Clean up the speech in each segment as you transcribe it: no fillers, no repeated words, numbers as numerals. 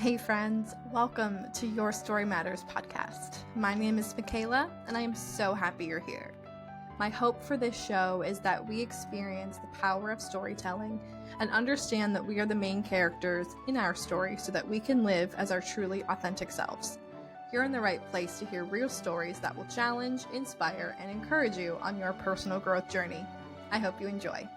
Hey friends, welcome to Your Story Matters podcast. My name is Michaela, and I am so happy you're here. My hope for this show is that we experience the power of storytelling and understand that we are the main characters in our story so that we can live as our truly authentic selves. You're in the right place to hear real stories that will challenge, inspire, and encourage you on your personal growth journey. I hope you enjoy.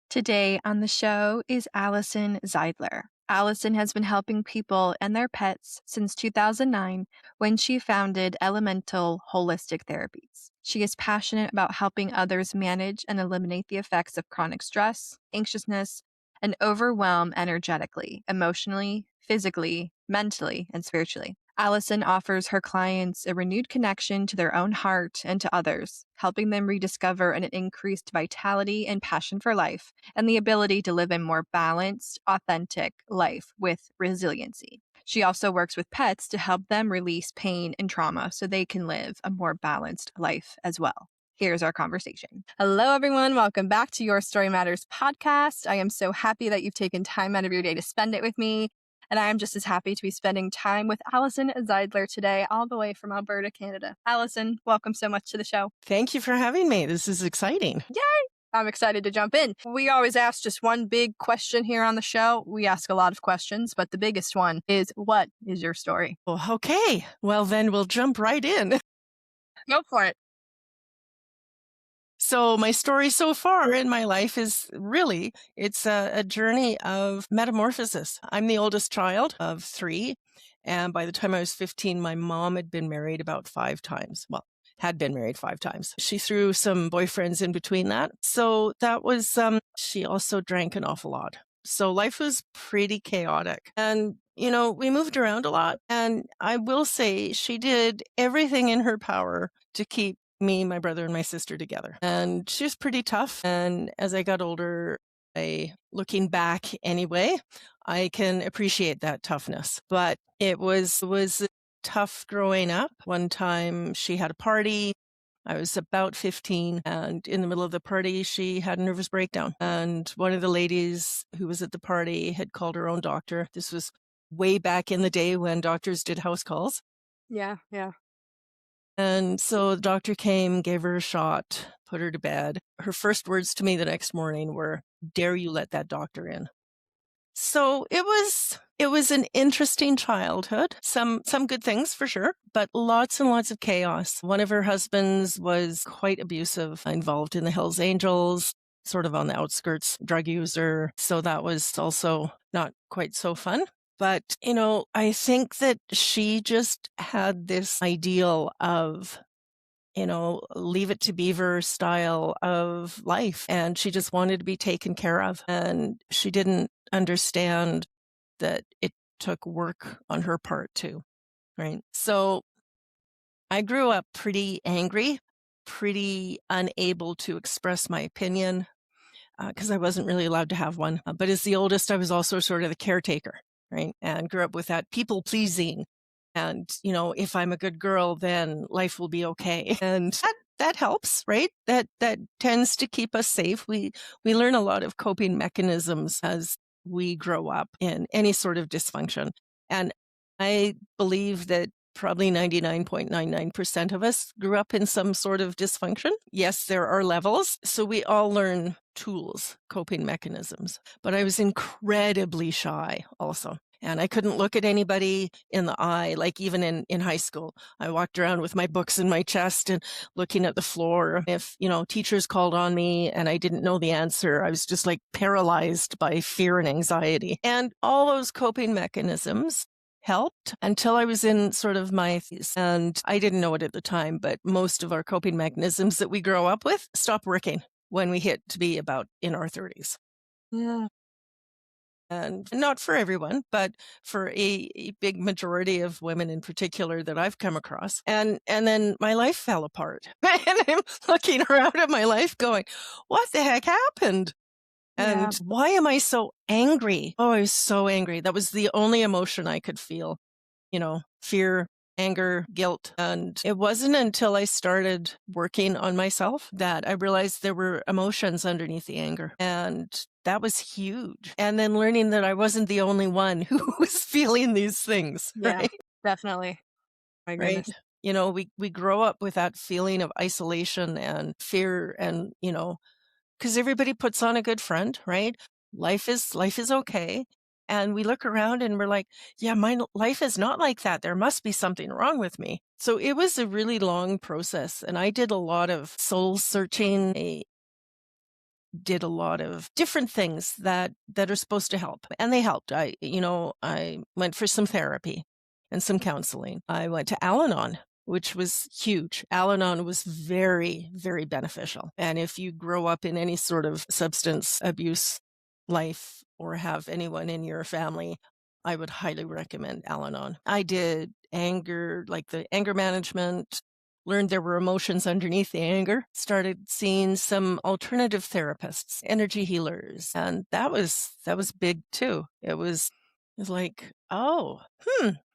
Today on the show is Alison Zeidler. Alison has been helping people and their pets since 2009 when she founded Incremental Holistic Therapies. She is passionate about helping others manage and eliminate the effects of chronic stress, anxiousness, and overwhelm energetically, emotionally, physically, mentally, and spiritually. Alison offers her clients a renewed connection to their own heart and to others, helping them rediscover an increased vitality and passion for life, and the ability to live a more balanced, authentic life with resiliency. She also works with pets to help them release pain and trauma so they can live a more balanced life as well. Here's our conversation. Hello, everyone. Welcome back to Your Story Matters podcast. I am so happy that you've taken time out of your day to spend it with me. And I am just as happy to be spending time with Alison Zeidler today, all the way from Alberta, Canada. Alison, welcome so much to the show. Thank you for having me. This is exciting. Yay! I'm excited to jump in. We always ask just one big question here on the show. We ask a lot of questions, but the biggest one is, what is your story? Well, okay. Well, then we'll jump right in. Go for it. So my story so far in my life is really, it's a journey of metamorphosis. I'm the oldest child of three. And by the time I was 15, my mom had been married about 5 times. Well, had been married 5 times. She threw some boyfriends in between that. So that was, she also drank an awful lot. So life was pretty chaotic. And, we moved around a lot. And I will say she did everything in her power to keep me, my brother, and my sister together. And she was pretty tough. And as I got older, looking back anyway, I can appreciate that toughness. But it was tough growing up. One time she had a party. I was about 15, and in the middle of the party, she had a nervous breakdown. And one of the ladies who was at the party had called her own doctor. This was way back in the day when doctors did house calls. Yeah. And so the doctor came, gave her a shot, put her to bed. Her first words to me the next morning were, "Dare you let that doctor in?" So it was an interesting childhood. Some good things for sure, but lots and lots of chaos. One of her husbands was quite abusive, involved in the Hells Angels, sort of on the outskirts, drug user. So that was also not quite so fun. But, I think that she just had this ideal of, leave it to beaver style of life. And she just wanted to be taken care of. And she didn't understand that it took work on her part too, right? So I grew up pretty angry, pretty unable to express my opinion because I wasn't really allowed to have one. But as the oldest, I was also sort of the caretaker. Right. And grew up with that people pleasing. And, if I'm a good girl, then life will be okay. And that helps, right? That tends to keep us safe. We learn a lot of coping mechanisms as we grow up in any sort of dysfunction. And I believe that probably 99.99% of us grew up in some sort of dysfunction. Yes, there are levels. So we all learn tools, coping mechanisms. But I was incredibly shy also. And I couldn't look at anybody in the eye, like even in high school. I walked around with my books in my chest and looking at the floor. If, teachers called on me and I didn't know the answer, I was just like paralyzed by fear and anxiety. And all those coping mechanisms helped until I was in sort of my 30s. And I didn't know it at the time, but most of our coping mechanisms that we grow up with stop working when we hit to be about in our 30s. Yeah. And not for everyone, but for a big majority of women in particular that I've come across. And then my life fell apart. And I'm looking around at my life going, what the heck happened? And why am I so angry? Oh, I was so angry. That was the only emotion I could feel, fear, anger, guilt. And it wasn't until I started working on myself that I realized there were emotions underneath the anger. And that was huge. And then learning that I wasn't the only one who was feeling these things, Yeah, right? definitely. My Right? goodness. We grow up with that feeling of isolation and fear and, because everybody puts on a good front, right? Life is okay. And we look around and we're like, yeah, life is not like that. There must be something wrong with me. So it was a really long process. And I did a lot of soul searching. I did a lot of different things that are supposed to help. And they helped. I went for some therapy and some counseling. I went to Al-Anon, which was huge. Al-Anon was very, very beneficial. And if you grow up in any sort of substance abuse life or have anyone in your family, I would highly recommend Al-Anon. I did anger, like the anger management, learned there were emotions underneath the anger, started seeing some alternative therapists, energy healers, and that was big too. It was like, oh,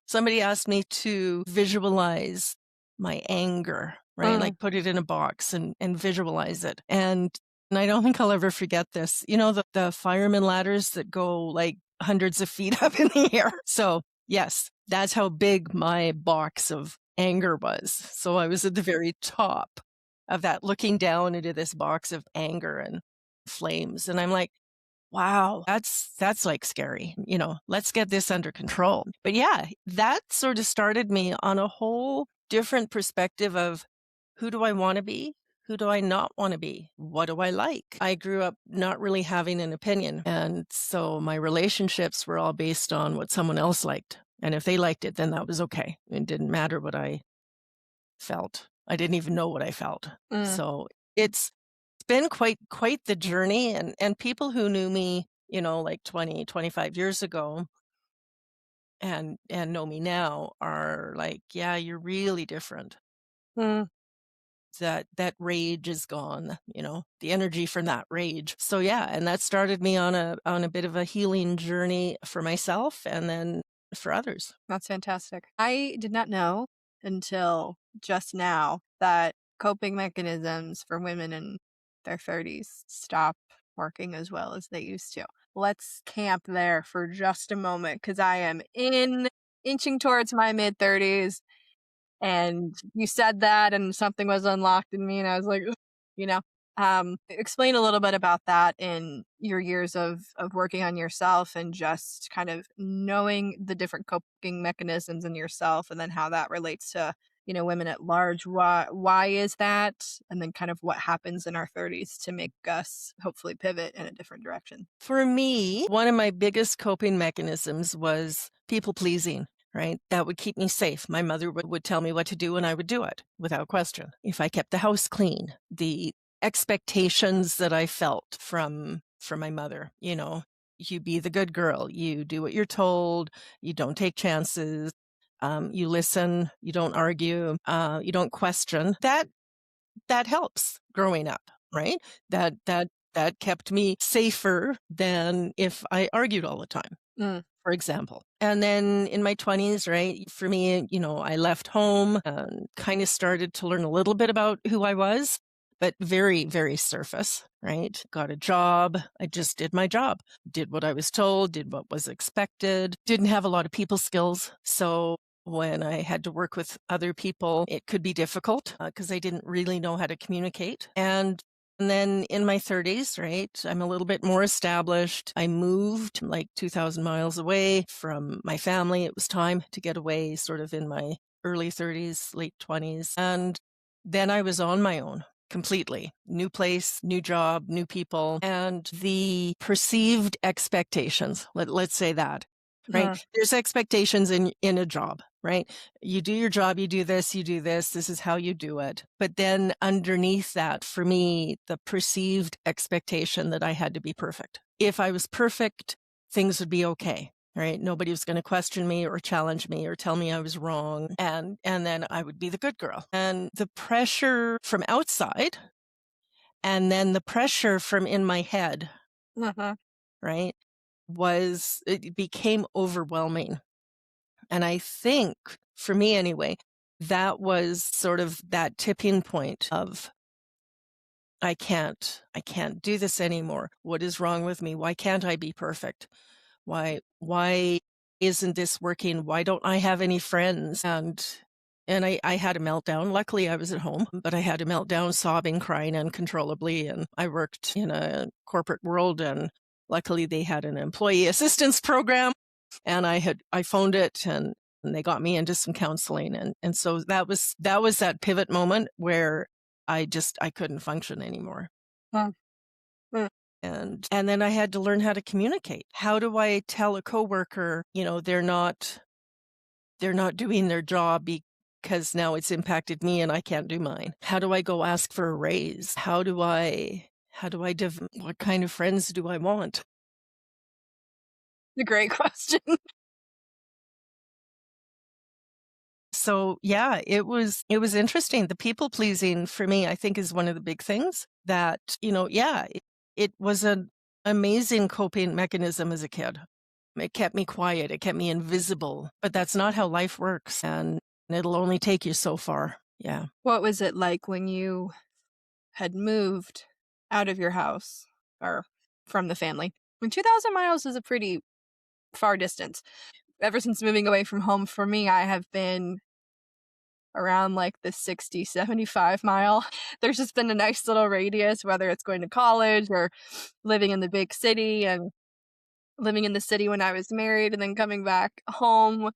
somebody asked me to visualize my anger, right? Mm, Like put it in a box and visualize it. And I don't think I'll ever forget this. The fireman ladders that go like hundreds of feet up in the air. So yes, that's how big my box of anger was. So I was at the very top of that, looking down into this box of anger and flames. And I'm like, wow, that's like scary. Let's get this under control. But yeah, that sort of started me on a whole different perspective of who do I want to be? Who do I not want to be? What do I like? I grew up not really having an opinion. And so my relationships were all based on what someone else liked. And if they liked it, then that was okay. It didn't matter what I felt. I didn't even know what I felt. mm, So it's been quite the journey, and people who knew me, like 20, 25 years ago and know me now are like, yeah, you're really different. mm. That rage is gone, the energy from that rage. So yeah, and that started me on a bit of a healing journey for myself and then for others. That's fantastic. I did not know until just now that coping mechanisms for women in their 30s stop working as well as they used to. Let's camp there for just a moment because I am inching towards my mid 30s. And you said that, and something was unlocked in me, and I was like, "Ugh," you know. Explain a little bit about that in your years of working on yourself and just kind of knowing the different coping mechanisms in yourself, and then how that relates to women at large. Why is that? And then kind of what happens in our 30s to make us hopefully pivot in a different direction. For me, one of my biggest coping mechanisms was people pleasing, right? That would keep me safe. My mother would tell me what to do and I would do it without question. If I kept the house clean, the expectations that I felt from my mother, you be the good girl, you do what you're told, you don't take chances, you listen, you don't argue, you don't question. That helps growing up, right? That kept me safer than if I argued all the time, Mm, for example. And then in my 20s, right, for me, I left home and kind of started to learn a little bit about who I was, but very, very surface, right? Got a job. I just did my job, did what I was told, did what was expected, didn't have a lot of people skills. So when I had to work with other people, it could be difficult because I didn't really know how to communicate. And then in my 30s, right, I'm a little bit more established. I moved like 2,000 miles away from my family. It was time to get away, sort of in my early 30s, late 20s. And then I was on my own completely. New place, new job, new people, and the perceived expectations. Let's say that. Right. mm, There's expectations in a job, right? You do your job, you do this, this is how you do it. But then underneath that, for me, the perceived expectation that I had to be perfect. If I was perfect, things would be okay. Right. Nobody was going to question me or challenge me or tell me I was wrong. And then I would be the good girl. And the pressure from outside and then the pressure from in my head, mhm, right, it became overwhelming. And I think, for me anyway, that was sort of that tipping point of I can't do this anymore. What is wrong with me? Why can't I be perfect? Why isn't this working? Why don't I have any friends? And I had a meltdown. Luckily, I was at home, but I had a meltdown, sobbing, crying uncontrollably. And I worked in a corporate world, and luckily they had an employee assistance program. And I phoned it, and they got me into some counseling. And so that was that pivot moment where I couldn't function anymore. Mm, mm. And then I had to learn how to communicate. How do I tell a coworker, they're not doing their job because now it's impacted me and I can't do mine? How do I go ask for a raise? What kind of friends do I want? A great question. So yeah, it was interesting. The people pleasing for me, I think, is one of the big things that, yeah, it was an amazing coping mechanism as a kid. It kept me quiet. It kept me invisible, but that's not how life works. And it'll only take you so far. Yeah. What was it like when you had moved out of your house or from the family? And 2,000 miles is a pretty far distance. Ever since moving away from home for me, I have been around like the 60, 75 mile. There's just been a nice little radius, whether it's going to college or living in the big city and living in the city when I was married and then coming back home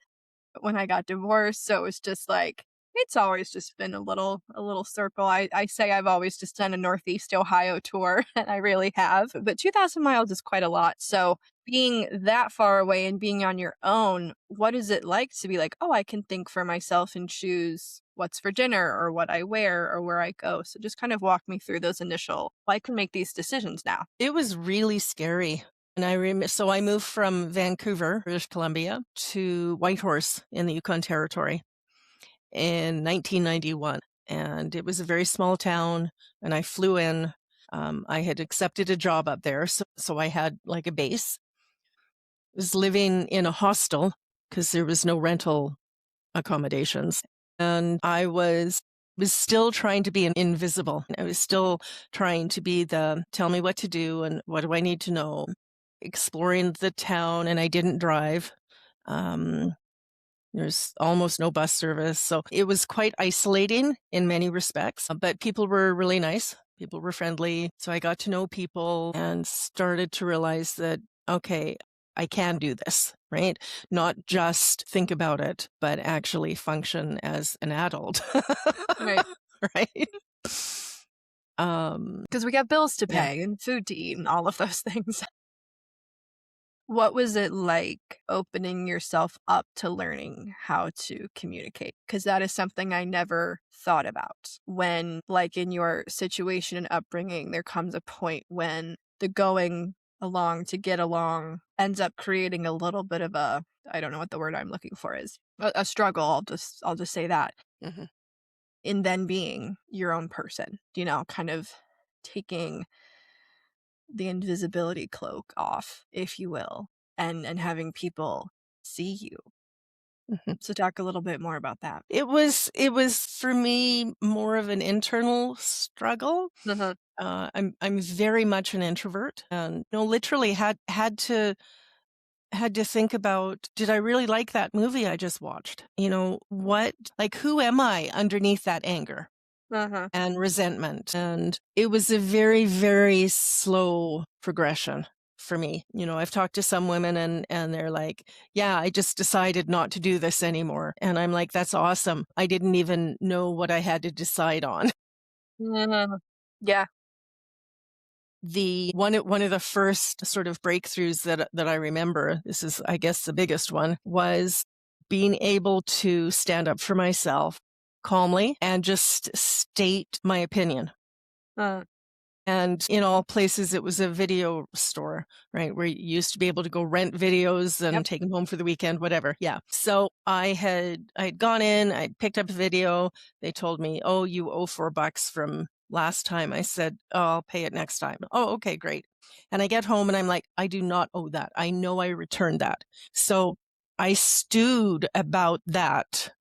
when I got divorced. So it was just like it's always just been a little circle. I say I've always just done a Northeast Ohio tour, and I really have. But 2,000 miles is quite a lot. So being that far away and being on your own, what is it like to be like, oh, I can think for myself and choose what's for dinner or what I wear or where I go? So just kind of walk me through those initial, well, I can make these decisions now. It was really scary. And so I moved from Vancouver, British Columbia, to Whitehorse in the Yukon Territory in 1991. And it was a very small town, and I flew in. I had accepted a job up there, so I had like a base. I was living in a hostel because there was no rental accommodations. And I was still trying to be invisible. I was still trying to be the tell me what to do and what do I need to know, exploring the town, and I didn't drive. Um, there's almost no bus service. So it was quite isolating in many respects, but people were really nice. People were friendly. So I got to know people and started to realize that, okay, I can do this, right? Not just think about it, but actually function as an adult. Right. Right? Because we got bills to Yeah. pay and food to eat and all of those things. What was it like opening yourself up to learning how to communicate? Because that is something I never thought about. When, like in your situation and upbringing, there comes a point when the going along to get along ends up creating a little bit of a, I don't know what the word I'm looking for is, a struggle. I'll just say that. Mhm. In then being your own person, kind of taking the invisibility cloak off, if you will, and having people see you. Mhm. So talk a little bit more about that. It was for me more of an internal struggle. Uh-huh. I'm very much an introvert, and literally had to think about, did I really like that movie I just watched? Who am I underneath that anger Uh-huh. and resentment? And it was a very, very slow progression for me. I've talked to some women, and they're like, yeah, I just decided not to do this anymore. And I'm like, that's awesome. I didn't even know what I had to decide on. Uh-huh. Yeah. The one of the first sort of breakthroughs that I remember, this is, I guess, the biggest one, was being able to stand up for myself calmly and just state my opinion. Uh, And in all places, it was a video store, right? Where you used to be able to go rent videos yep. and take them home for the weekend, whatever. Yeah. So I'd gone in, I'd picked up a video. They told me, oh, you owe $4 from last time. I said, oh, I'll pay it next time. Oh, okay, great. And I get home and I'm like, I do not owe that. I know I returned that. So I stewed about that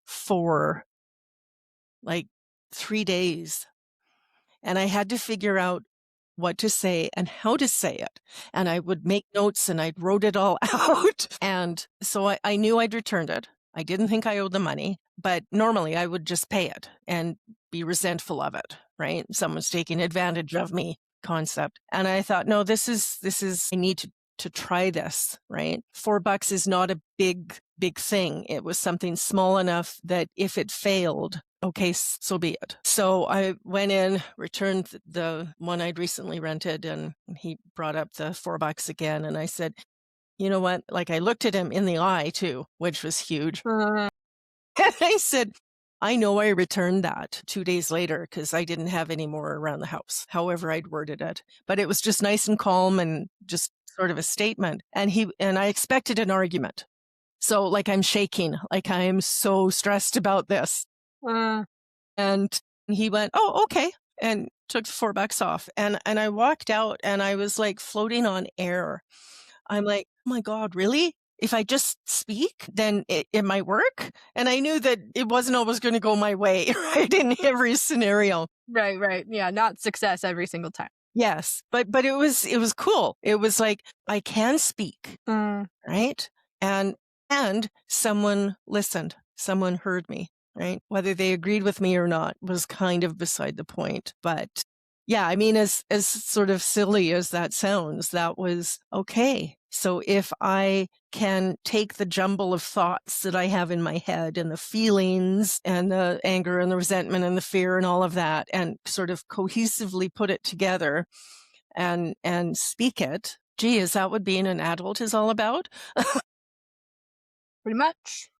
for like 3 days. and I had to figure out what to say and how to say it. And I would make notes and I wrote it all out. And so I knew I'd returned it. I didn't think I owed the money, but normally I would just pay it and be resentful of it, right? Someone's taking advantage of me concept. And I thought, no, this is, I need to try this, right? $4 is not a big thing. It was something small enough that if it failed, okay, so be it. So I went in, returned the one I'd recently rented, and he brought up the $4 again. And I said, you know what? Like, I looked at him in the eye too, which was huge. And I said, I know I returned that 2 days later because I didn't have any more around the house, however I'd worded it. But it was just nice and calm and just sort of a statement. And I expected an argument. So like I'm shaking, like I am so stressed about this. And he went, oh, okay. And took the $4 off. And I walked out and I was like floating on air. I'm like, oh my God, really? If I just speak, then it might work. And I knew that it wasn't always going to go my way, right? In every scenario. Right. Yeah, not success every single time. Yes. But it was cool. It was like, I can speak, right? And someone listened. Someone heard me, right? Whether they agreed with me or not was kind of beside the point. But yeah, I mean, as sort of silly as that sounds, that was okay. So if I can take the jumble of thoughts that I have in my head and the feelings and the anger and the resentment and the fear and all of that and sort of cohesively put it together and speak it, gee, is that what being an adult is all about? Pretty much.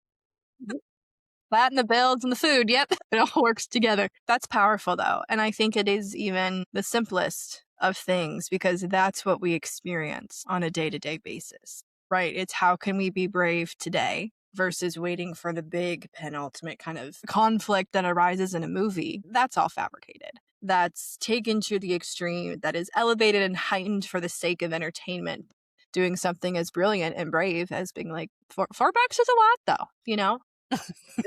That and the bills and the food. Yep. It all works together. That's powerful, though. And I think it is even the simplest of things because that's what we experience on a day-to-day basis, right? It's how can we be brave today versus waiting for the big penultimate kind of conflict that arises in a movie. That's all fabricated. That's taken to the extreme, that is elevated and heightened for the sake of entertainment. Doing something as brilliant and brave as being like, $4 is a lot, though, you know?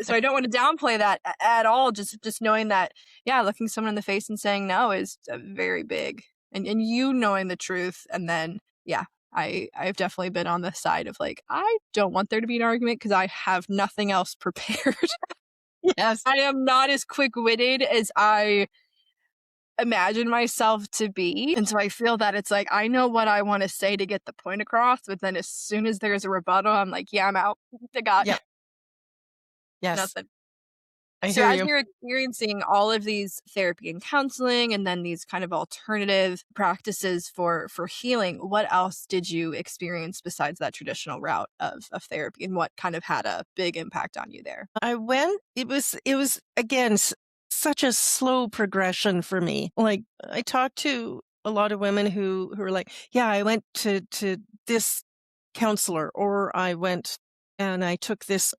So I don't want to downplay that at all. Just knowing that, yeah, looking someone in the face and saying no is very big, and you knowing the truth, and then yeah, I've definitely been on the side of like I don't want there to be an argument because I have nothing else prepared. Yes. I am not as quick witted as I imagine myself to be, and so I feel that it's like I know what I want to say to get the point across, but then as soon as there's a rebuttal, I'm like, yeah, I'm out. I got Yep. Yes. nothing. I So hear as you. you're experiencing all of these therapy and counseling and then these kind of alternative practices for healing, what else did you experience besides that traditional route of therapy, and what kind of had a big impact on you there? I went, it was again, such a slow progression for me. Like I talked to a lot of women who are like, yeah, I went to this counselor, or I went and I took this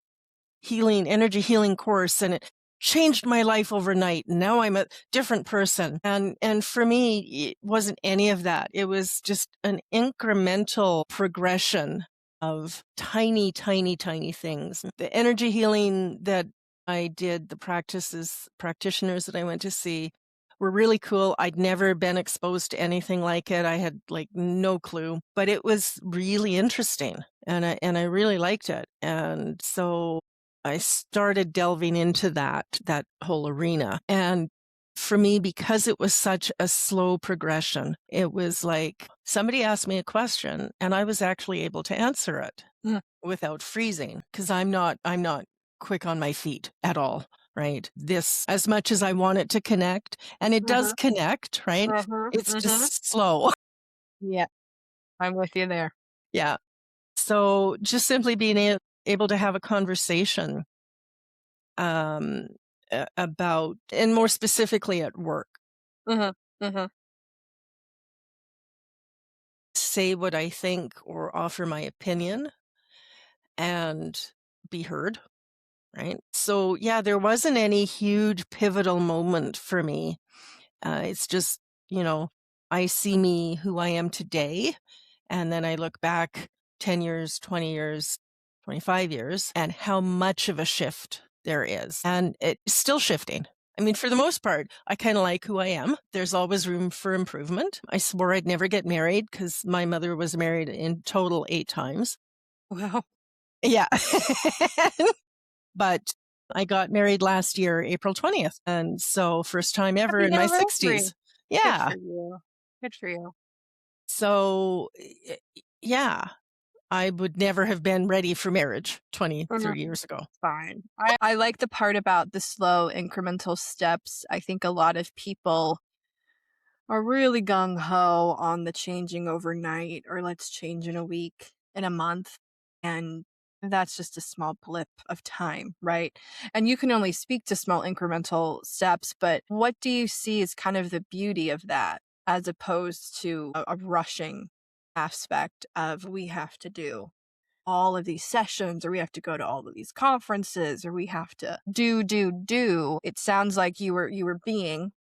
energy healing course, and it changed my life overnight. And now I'm a different person. And for me, it wasn't any of that. It was just an incremental progression of tiny, tiny, tiny things. The energy healing that I did, the practitioners that I went to see were really cool. I'd never been exposed to anything like it. I had like no clue, but it was really interesting, and I really liked it. And so I started delving into that whole arena. And for me, because it was such a slow progression, it was like somebody asked me a question and I was actually able to answer it without freezing, because I'm not quick on my feet at all. Right. This, as much as I want it to connect, and it does connect, right? It's just slow. Yeah, I'm with you there. Yeah. So just simply being able to have a conversation about, and more specifically at work, say what I think or offer my opinion and be heard, right? So yeah, there wasn't any huge pivotal moment for me. It's just, I see me who I am today, and then I look back 10 years, 20 years, 25 years, and how much of a shift there is. And it's still shifting. I mean, for the most part, I kind of like who I am. There's always room for improvement. I swore I'd never get married because my mother was married in total 8 times. Wow. Yeah. But I got married last year, April 20th. And so first time ever Happy in my anniversary. 60s. Good Yeah. for you. Good for you. So, yeah, I would never have been ready for marriage 20, Mhm. 30 years ago. Fine. I like the part about the slow incremental steps. I think a lot of people are really gung ho on the changing overnight or let's change in a week, in a month. And that's just a small blip of time, right? And you can only speak to small incremental steps, but what do you see as kind of the beauty of that as opposed to a rushing aspect of we have to do all of these sessions or we have to go to all of these conferences or we have to do. It sounds like you were being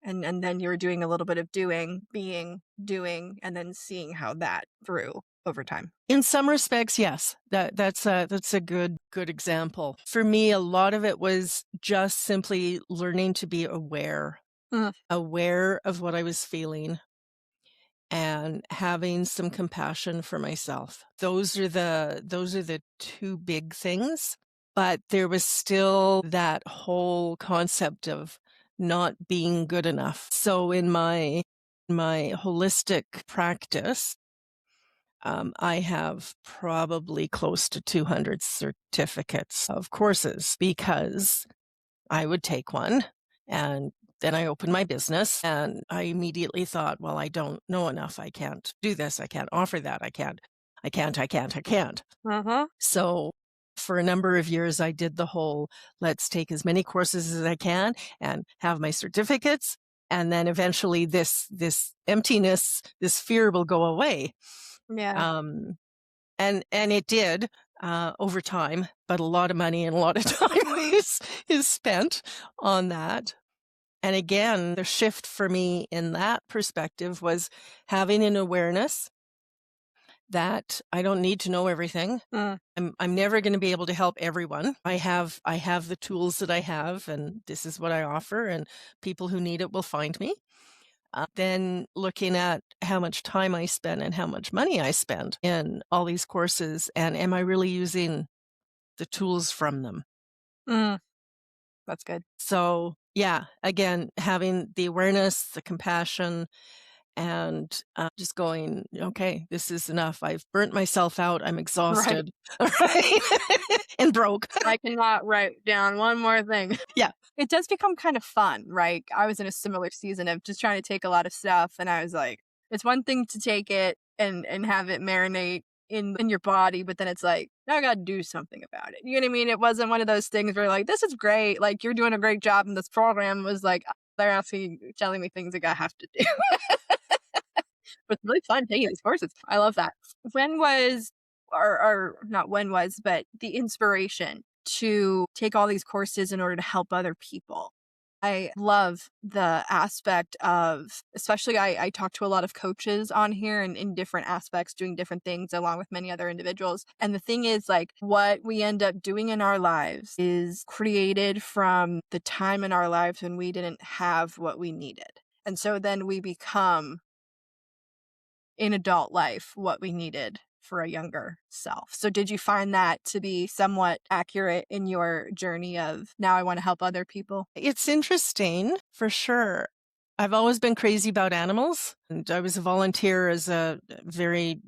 and then you were doing a little bit of doing, being, doing, and then seeing how that grew over time. In some respects, yes, that's a good example. For me, a lot of it was just simply learning to be Mm, aware of what I was feeling and having some compassion for myself. Those are the two big things. But there was still that whole concept of not being good enough. So in my holistic practice, I have probably close to 200 certificates of courses because I would take one and then I opened my business and I immediately thought, well, I don't know enough. I can't do this. I can't offer that. I can't. uh-huh. So for a number of years, I did the whole let's take as many courses as I can and have my certificates. And then eventually this emptiness, this fear will go away. Yeah. Um, and it did over time, but a lot of money and a lot of time is spent on that. And again, the shift for me in that perspective was having an awareness that I don't need to know everything. Mm, I'm never going to be able to help everyone. I have the tools that I have, and this is what I offer, and people who need it will find me. Then looking at how much time I spend and how much money I spend in all these courses, and am I really using the tools from them? mm, that's good. So, yeah, again, having the awareness, the compassion, and just going, okay, this is enough. I've burnt myself out. I'm Right. exhausted, right? And broke. I cannot write down one more thing. Yeah. It does become kind of fun, right? I was in a similar season of just trying to take a lot of stuff and I was like, it's one thing to take it and have it marinate in your body, but then it's like, now I gotta do something about it. You know what I mean? It wasn't one of those things where like, this is great, like you're doing a great job in this program. It was like they're telling me things that I have to do. But it's really fun taking these courses. I love that. When was or not when was, but the inspiration to take all these courses in order to help other people? I love the aspect of, especially I talk to a lot of coaches on here and in different aspects, doing different things along with many other individuals. And the thing is, like, what we end up doing in our lives is created from the time in our lives when we didn't have what we needed. And so then we become in adult life what we needed for a younger self. So did you find that to be somewhat accurate in your journey of now I want to help other people? It's interesting for sure. I've always been crazy about animals, and I was a volunteer as a very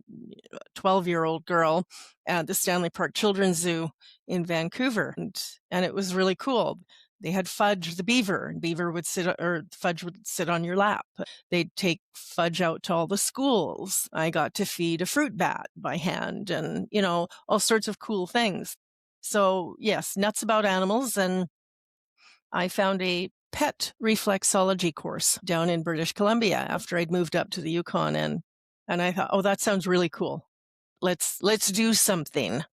12-year-old girl at the Stanley Park Children's Zoo in Vancouver, and it was really cool. They had Fudge the beaver, and beaver would sit or Fudge would sit on your lap. They'd take Fudge out to all the schools. I got to feed a fruit bat by hand, and all sorts of cool things. So yes, nuts about animals, and I found a pet reflexology course down in British Columbia after I'd moved up to the Yukon, and I thought, oh, that sounds really cool. Let's do something.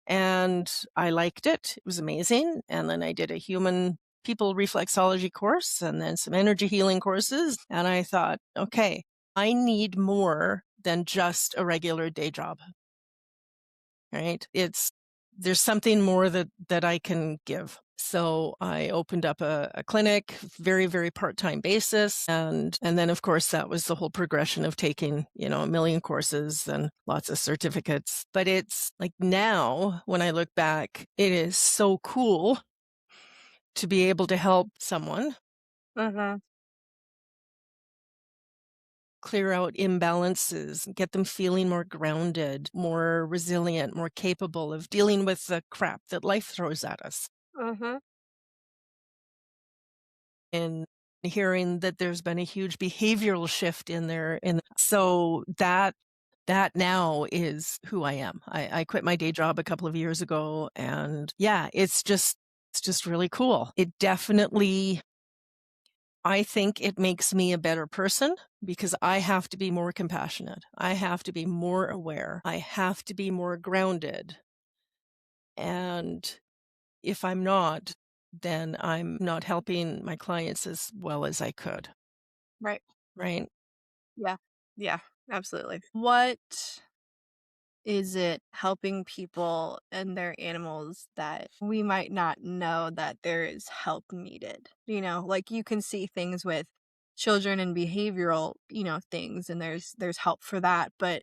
And I liked it. It was amazing. And then I did a human people reflexology course and then some energy healing courses. And I thought, okay, I need more than just a regular day job. Right? there's something more that I can give. So I opened up a clinic, very, very part-time basis. And then of course that was the whole progression of taking, a million courses and lots of certificates. But it's like now when I look back, it is so cool to be able to help someone Mhm. clear out imbalances, get them feeling more grounded, more resilient, more capable of dealing with the crap that life throws at us. Mhm. And hearing that there's been a huge behavioral shift in there. So that now is who I am. I quit my day job a couple of years ago, and yeah, it's just really cool. It definitely, I think it makes me a better person because I have to be more compassionate. I have to be more aware. I have to be more grounded. And if I'm not, then I'm not helping my clients as well as I could. Right. Right. Yeah. Yeah, absolutely. What is it helping people and their animals that we might not know that there is help needed? Like you can see things with children and behavioral, things and there's help for that, but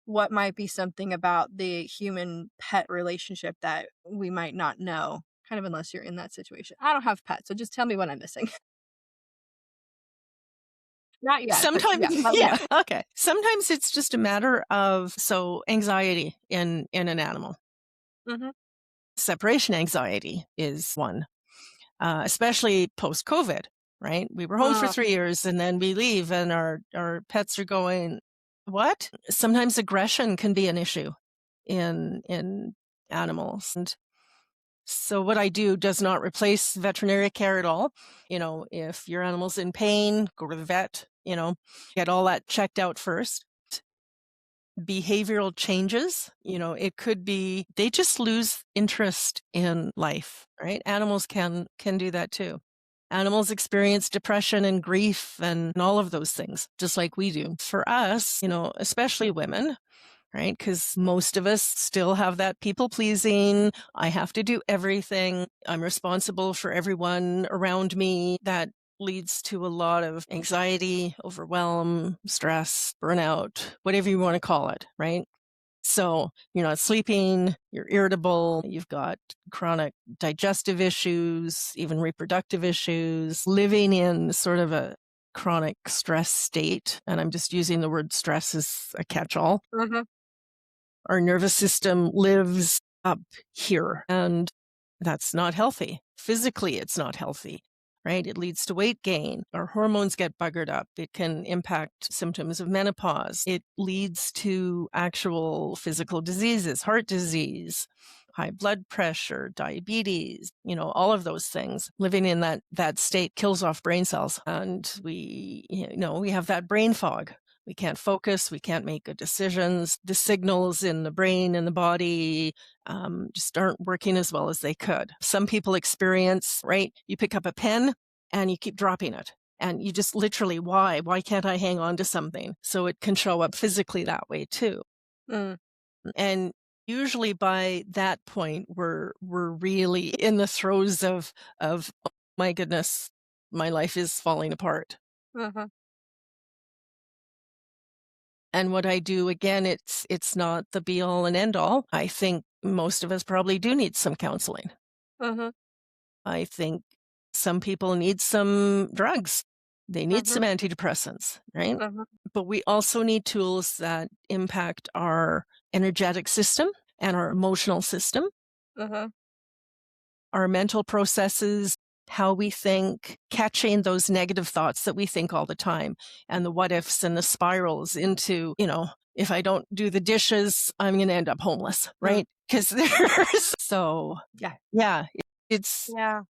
what might be something about the human pet relationship that we might not know, kind of unless you're in that situation. I don't have pets, so just tell me what I'm missing. Not yet, but Sometimes, yeah, let me yeah, know. okay. Sometimes it's just a matter of anxiety in an animal. Mhm. Separation anxiety is one, especially post COVID. Right, we were home for Ugh. 3 years, and then we leave, and our pets are going, what? Sometimes aggression can be an issue in animals, and so what I do does not replace veterinary care at all. If your animal's in pain, go to the vet, get all that checked out first. Behavioral changes, it could be they just lose interest in life, right? Animals can do that too. Animals experience depression and grief and all of those things, just like we do. For us, especially women, right? Because most of us still have that people pleasing. I have to do everything. I'm responsible for everyone around me. That leads to a lot of anxiety, overwhelm, stress, burnout, whatever you want to call it, right? So you're not sleeping, you're irritable, you've got chronic digestive issues, even reproductive issues, living in sort of a chronic stress state. And I'm just using the word stress as a catch all. Mhm. Our nervous system lives up here, and that's not healthy. Physically, it's not healthy, right? It leads to weight gain. Our hormones get buggered up. It can impact symptoms of menopause. It leads to actual physical diseases, heart disease, high blood pressure, diabetes, all of those things. Living in that state kills off brain cells, and we have that brain fog. We can't focus. We can't make good decisions. The signals in the brain and the body just aren't working as well as they could. Some people experience, right? You pick up a pen and you keep dropping it. And you just literally, why? Why can't I hang on to something? So it can show up physically that way too. Mm. And usually by that point, we're really in the throes of oh my goodness, my life is falling apart. Mhm. And what I do, again, it's not the be all and end all. I think most of us probably do need some counseling. Mhm. I think some people need some drugs. They need Mhm. some antidepressants, right? Mhm. But we also need tools that impact our energetic system and our emotional system, Mhm. our mental processes, how we think, catching those negative thoughts that we think all the time, and the what ifs and the spirals into, if I don't do the dishes, I'm going to end up homeless, Mm. right? Because there's so, Yeah. yeah, it's Yeah.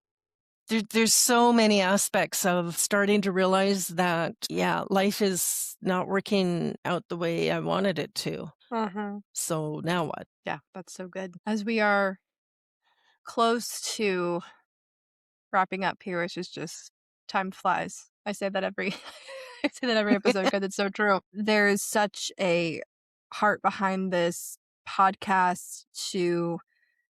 there's so many aspects of starting to realize that, yeah, life is not working out the way I wanted it to. Mhm. So now what? Yeah, that's so good. As we are close to wrapping up here, which is just time flies. I say that every I say that every episode because it's so true. There is such a heart behind this podcast to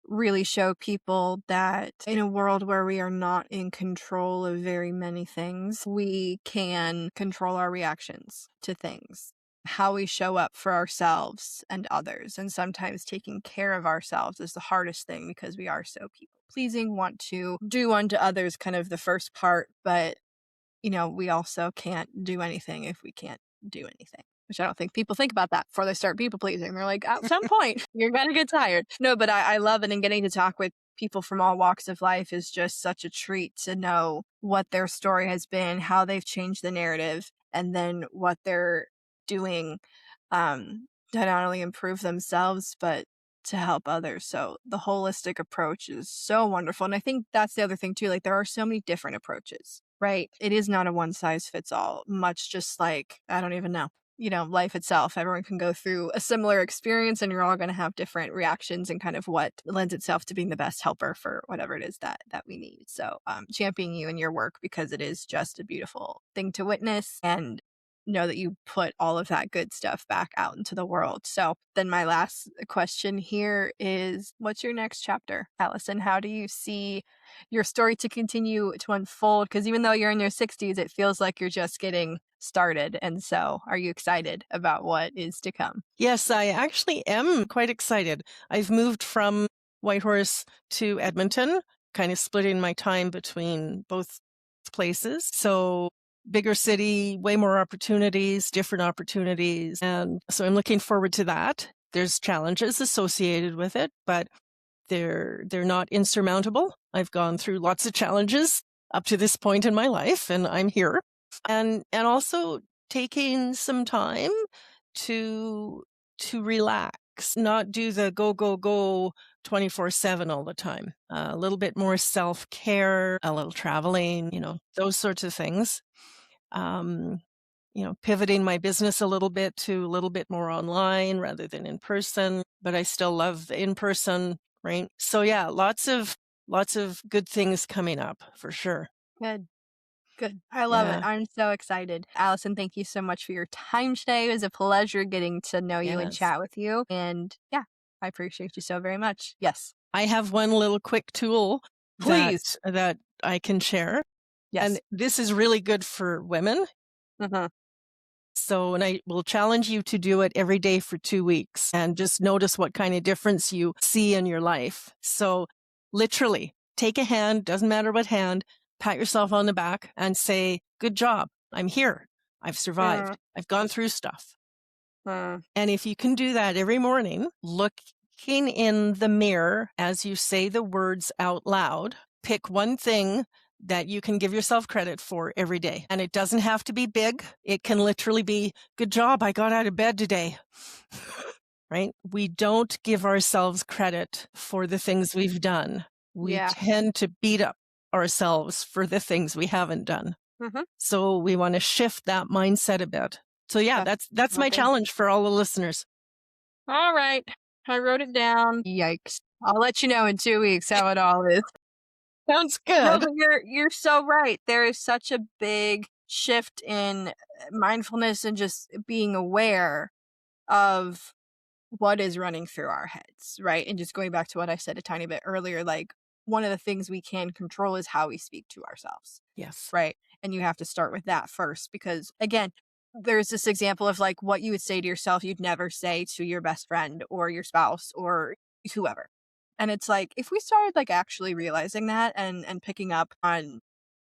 really show people that in a world where we are not in control of very many things, we can control our reactions to things, how we show up for ourselves and others. And sometimes taking care of ourselves is the hardest thing because we are so people pleasing, want to do unto others kind of the first part, but we also can't do anything if we can't do anything. Which I don't think people think about that before they start people pleasing. They're like, at some point, you're going to get tired. No, but I love it. And getting to talk with people from all walks of life is just such a treat to know what their story has been, how they've changed the narrative, and then what they're doing to not only improve themselves, but to help others. So the holistic approach is so wonderful. And I think that's the other thing too. Like there are so many different approaches, right? It is not a one size fits all, much just like, I don't even know, life itself. Everyone can go through a similar experience and you're all going to have different reactions and kind of what lends itself to being the best helper for whatever it is that we need. So championing you in your work because it is just a beautiful thing to witness and know that you put all of that good stuff back out into the world. So then my last question here is, what's your next chapter, Alison? How do you see your story to continue to unfold? Because even though you're in your 60s, it feels like you're just getting started. And so are you excited about what is to come? Yes, I actually am quite excited. I've moved from Whitehorse to Edmonton, kind of splitting my time between both places. So bigger city, way more opportunities, different opportunities. And so I'm looking forward to that. There's challenges associated with it, but they're not insurmountable. I've gone through lots of challenges up to this point in my life, and I'm here. And also taking some time to relax, not do the go, go, go 24/7 all the time. A little bit more self-care, a little traveling, those sorts of things. Pivoting my business a little bit more online rather than in person, but I still love the in person, right? So yeah, lots of good things coming up for sure. Good. Good. I love it. Yeah. I'm so excited. Alison, thank you so much for your time today. It was a pleasure getting to know you and Yes. chat with you. And yeah, I appreciate you so very much. Yes. I have one little quick tool that Please. I can share. Yes. And this is really good for women. Uh-huh. So, and I will challenge you to do it every day for 2 weeks and just notice what kind of difference you see in your life. So literally take a hand, doesn't matter what hand, pat yourself on the back and say, good job. I'm here. I've Uh, survived. I've gone through stuff. uh, And if you can do that every morning, looking in the mirror as you say the words out loud, pick one thing that you can give yourself credit for every day. And it doesn't have to be big. It can literally be, good job, I got out of bed today. Right? We don't give ourselves credit for the things we've done. We yeah. tend to beat up ourselves for the things we haven't done. Mm-hmm. So we want to shift that mindset a bit. So yeah, that's my Okay. challenge for all the listeners. All right. I wrote it down. Yikes. I'll let you know in 2 weeks how it all is. Sounds No, good. but you're so right. There is such a big shift in mindfulness and just being aware of what is running through our heads, right? And just going back to what I said a tiny bit earlier, like one of the things we can control is how we speak to ourselves, Yes. right? And you have to start with that first because, again, there's this example of like what you would say to yourself, you'd never say to your best friend or your spouse or whoever. And it's like if we started like actually realizing that and picking up on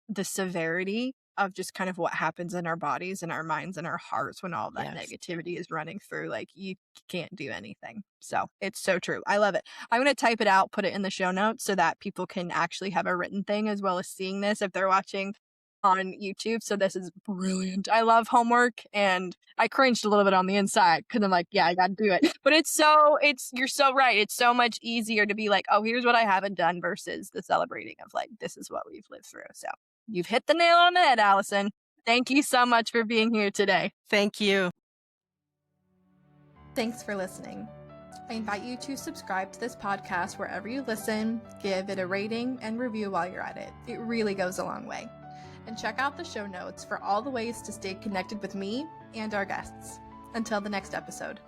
the severity of just kind of what happens in our bodies and our minds and our hearts when all that Yes. negativity is running through, like you can't do anything. So it's so true. I love it. I'm going to type it out, put it in the show notes so that people can actually have a written thing as well as seeing this if they're watching on YouTube. So this is brilliant. I love homework and I cringed a little bit on the inside because I'm like, yeah, I got to do it. But you're so right. It's so much easier to be like, oh, here's what I haven't done versus the celebrating of like, this is what we've lived through. So you've hit the nail on the head, Alison. Thank you so much for being here today. Thank you. Thanks for listening. I invite you to subscribe to this podcast wherever you listen, give it a rating, and review while you're at it. It really goes a long way. And check out the show notes for all the ways to stay connected with me and our guests. Until the next episode.